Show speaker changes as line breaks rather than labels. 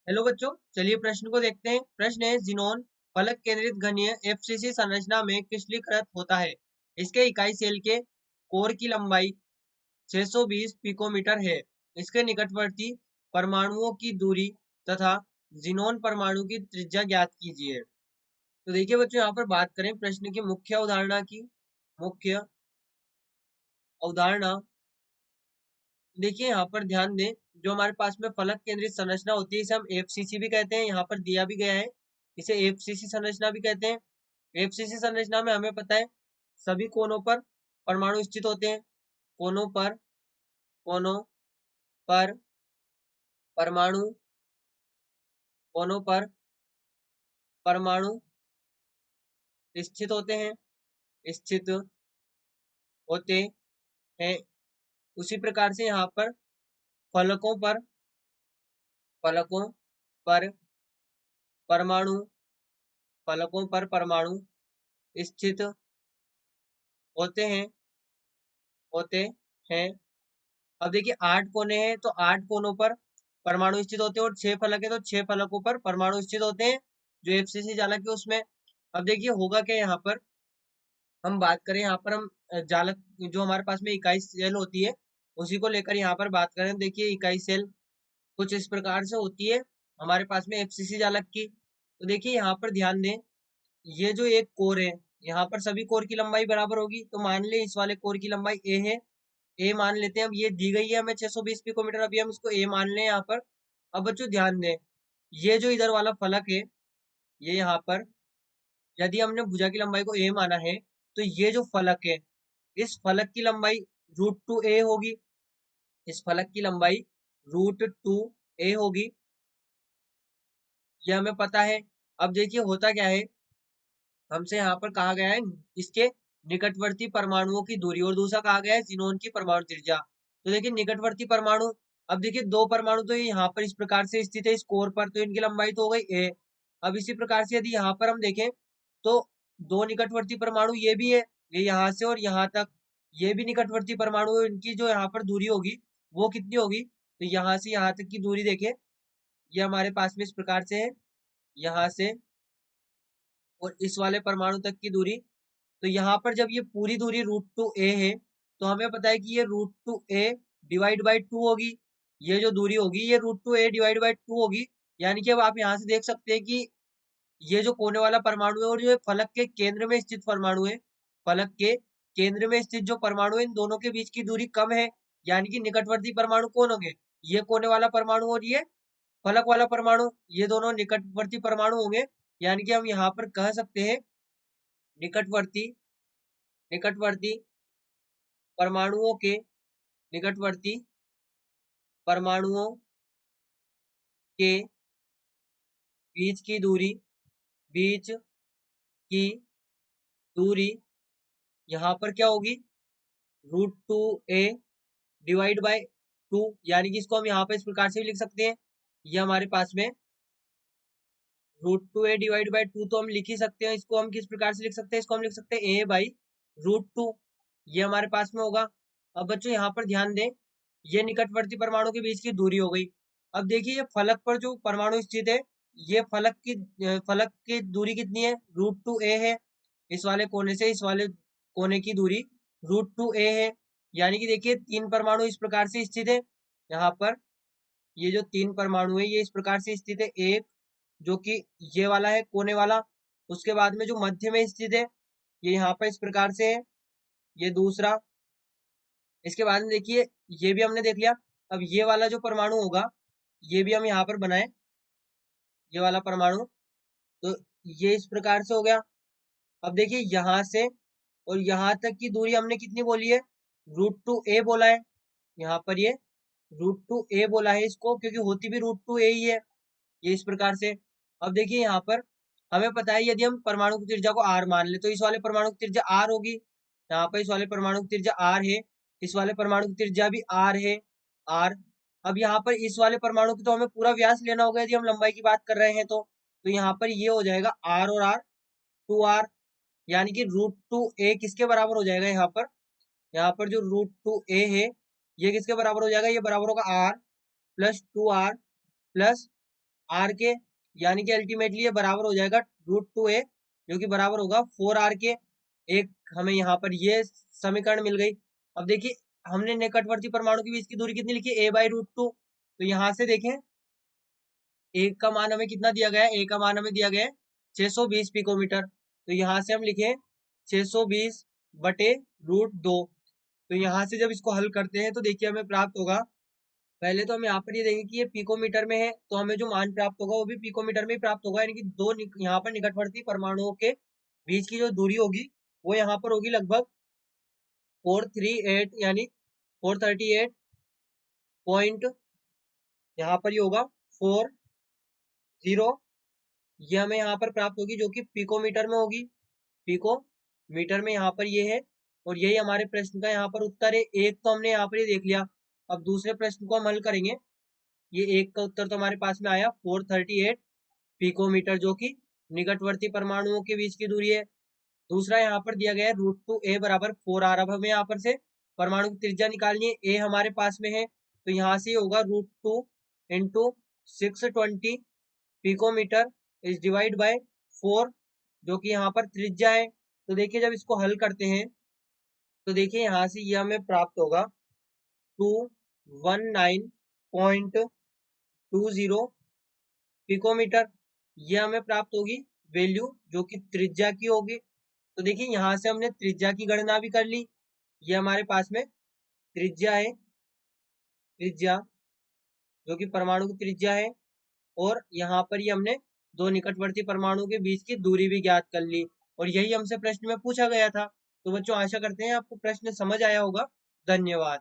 Hello बच्चों, चलिए प्रश्न को देखते हैं। प्रश्न है, ज़ीनोन फलक केंद्रित घनीय एफसीसी संरचना में क्रिस्टलीकृत होता है। इसके इकाई सेल के कोर की लंबाई 620 पिकोमीटर है। इसके निकटवर्ती परमाणुओं की दूरी तथा ज़ीनोन परमाणु की त्रिज्या ज्ञात कीजिए। तो देखिए बच्चों, यहाँ पर बात करें प्रश्न की मुख्य अवधारणा की। मुख्य अवधारणा देखिए, यहाँ पर ध्यान दें, जो हमारे पास में फलक केंद्रित संरचना होती है इसे हम एफसीसी भी कहते हैं। यहाँ पर दिया भी गया है, इसे एफसीसी संरचना भी कहते हैं। एफसीसी संरचना में हमें पता है सभी कोनों पर परमाणु स्थित होते हैं। कोनों पर परमाणु कोनों पर परमाणु स्थित होते हैं। उसी प्रकार से यहाँ पर फलकों पर परमाणु फलकों पर परमाणु स्थित होते होते हैं। अब देखिए 8 कोने हैं तो 8 कोनों पर परमाणु स्थित होते हैं, और 6 फलक है तो 6 फलकों पर परमाणु स्थित होते हैं जो एफसीसी जालक है उसमें। अब देखिए होगा क्या, यहाँ पर हम बात करें, यहाँ पर हम जालक जो हमारे पास में इकाई सेल होती है उसी को लेकर यहाँ पर बात करें। देखिए इकाई सेल कुछ इस प्रकार से होती है हमारे पास में एफसीसी जालक की। तो देखिए यहाँ पर ध्यान दें, ये जो एक कोर है, यहाँ पर सभी कोर की लंबाई बराबर होगी। तो मान ले इस वाले कोर की लंबाई ए है, ए मान लेते हैं। अब ये दी गई है हमें 620 पिकोमीटर, अभी हम इसको ए मान लें यहाँ पर। अब बच्चों ध्यान दें, ये जो इधर वाला फलक है, ये यहाँ पर यदि हमने भुजा की लंबाई को ए माना है तो ये जो फलक है, इस फलक की लंबाई √2a होगी। इस फलक की लंबाई √2a होगी, ये हमें पता है। अब देखिए होता क्या है, हमसे यहाँ पर कहा गया है इसके निकटवर्ती परमाणुओं की दूरी, और दूसरा कहा गया है ज़ीनोन की परमाणु त्रिज्या। तो देखिए निकटवर्ती परमाणु, अब देखिए दो परमाणु तो यहाँ पर इस प्रकार से स्थित है इस कोर पर, तो इनकी लंबाई तो हो गई ए। अब इसी प्रकार से यदि यहाँ पर हम देखें तो दो निकटवर्ती परमाणु ये भी है, ये यहाँ से और यहाँ तक, ये भी निकटवर्ती परमाणु है। इनकी जो यहाँ पर दूरी होगी वो कितनी होगी, तो यहाँ से यहाँ तक की दूरी देखें, ये हमारे पास में इस प्रकार से है, यहाँ से और इस वाले परमाणु तक की दूरी। तो यहाँ पर जब ये पूरी दूरी √2a है तो हमें पता है कि ये √2a डिवाइड बाई 2 होगी। ये जो दूरी होगी ये √2a डिवाइड बाई 2 होगी। यानी कि अब आप यहाँ से देख सकते हैं कि ये जो कोने वाला परमाणु है और जो फलक के केंद्र में स्थित परमाणु है, फलक के केंद्र में स्थित जो परमाणु है, इन दोनों के बीच की दूरी कम है। यानी कि निकटवर्ती परमाणु कौन होंगे, ये कोने वाला परमाणु और ये फलक वाला परमाणु, ये दोनों निकटवर्ती परमाणु होंगे। यानी कि हम यहाँ पर कह सकते हैं निकटवर्ती निकटवर्ती परमाणुओं के निकटवर्ती परमाणुओं के बीच की दूरी यहाँ पर क्या होगी, √2a डिवाइड बाय 2। यानी कि इसको हम यहाँ पर इस प्रकार से भी लिख सकते हैं, ये हमारे पास में √2a डिवाइड बाय 2 तो हम लिख ही सकते हैं। इसको हम किस प्रकार से लिख सकते हैं, इसको हम लिख सकते हैं a बाई √2, ये हमारे पास में होगा। अब बच्चों यहाँ पर ध्यान दें, ये निकटवर्ती परमाणु के बीच की दूरी हो गई। अब देखिए ये फलक पर जो परमाणु स्थित है, ये फलक की दूरी कितनी है, √2a है। इस वाले कोने से इस वाले कोने की दूरी √2a है। यानी कि देखिए 3 परमाणु इस प्रकार से स्थित है। यहाँ पर ये जो 3 परमाणु है ये इस प्रकार से स्थित है, एक जो कि ये वाला है कोने वाला, उसके बाद में जो मध्य में स्थित है ये यहाँ पर इस प्रकार से है, ये दूसरा। इसके बाद में देखिए ये भी हमने देख लिया। अब ये वाला जो परमाणु होगा ये भी हम यहाँ पर बनाए, ये वाला परमाणु, तो ये इस प्रकार से हो गया। अब देखिए यहाँ से और यहाँ तक की दूरी हमने कितनी बोली है, √2a बोला है। यहाँ पर ये √2a बोला है इसको, क्योंकि होती भी √2a ही है, ये इस प्रकार से। अब देखिए यहाँ पर हमें पता है यदि हम परमाणु की त्रिज्या को r मान ले तो इस वाले परमाणु की त्रिज्या r होगी। यहाँ पर इस वाले परमाणु की त्रिज्या r है, इस वाले परमाणु की त्रिज्या भी r है, r। अब यहाँ पर इस वाले परमाणु की तो हमें पूरा व्यास लेना होगा यदि हम लंबाई की बात कर रहे हैं तो यहाँ पर ये हो जाएगा r और r 2r। यानी कि √2a किसके बराबर हो जाएगा, यहाँ पर जो √2a है ये किसके बराबर हो जाएगा, ये बराबर होगा r + 2r + आर के, यानी कि अल्टीमेटली ये बराबर हो जाएगा √2a, जो कि बराबर होगा 4r के। एक हमें यहाँ पर ये समीकरण मिल गई। अब देखिए हमने निकटवर्ती परमाणु के बीच की दूरी कितनी लिखी, a/√2। तो यहाँ से देखें एक का मान हमें कितना दिया गया है, ए का मान हमें दिया गया है 620 पिकोमीटर। तो यहाँ से हम लिखें 620 बटे √2। तो यहाँ से जब इसको हल करते हैं तो देखिए हमें प्राप्त होगा, पहले तो हम यहाँ पर ये देखेंगे कि ये पिकोमीटर में है, तो हमें जो मान प्राप्त होगा वो भी पिकोमीटर में ही प्राप्त होगा, यानी कि दो यहाँ पर निकटवर्ती परमाणुओं के बीच की जो दूरी होगी वो यहाँ पर होगी लगभग 438, यानी 438 पॉइंट, यहाँ पर ये होगा 40, ये हमें यहाँ पर प्राप्त होगी, जो कि पिकोमीटर में होगी। पिकोमीटर में यहाँ पर ये है, और यही हमारे प्रश्न का यहाँ पर उत्तर है। एक तो हमने यहाँ पर ये देख लिया। अब दूसरे प्रश्न को हम हल करेंगे। ये एक का उत्तर तो हमारे पास में आया 438 पिकोमीटर, जो कि निकटवर्ती परमाणुओं के बीच की दूरी है। दूसरा यहाँ पर दिया गया है √2a बराबर 4r। अब हमें यहाँ पर से परमाणु की त्रिज्या निकालनी है, a हमारे पास में है, तो यहाँ से होगा √2 into 620 picometre is divide by 4, जो कि यहाँ पर त्रिज्या है। तो देखिए जब इसको हल करते हैं तो देखिए यहाँ से यह हमें प्राप्त होगा 219.20 पिकोमीटर, यह हमें प्राप्त होगी वैल्यू, जो कि त्रिज्या की होगी। तो देखिए यहाँ से हमने त्रिज्या की गणना भी कर ली। ये हमारे पास में त्रिज्या है, त्रिज्या जो कि परमाणु की त्रिज्या है, और यहाँ पर ये हमने दो निकटवर्ती परमाणु के बीच की दूरी भी ज्ञात कर ली, और यही हमसे प्रश्न में पूछा गया था। तो बच्चों आशा करते हैं आपको प्रश्न समझ आया होगा। धन्यवाद।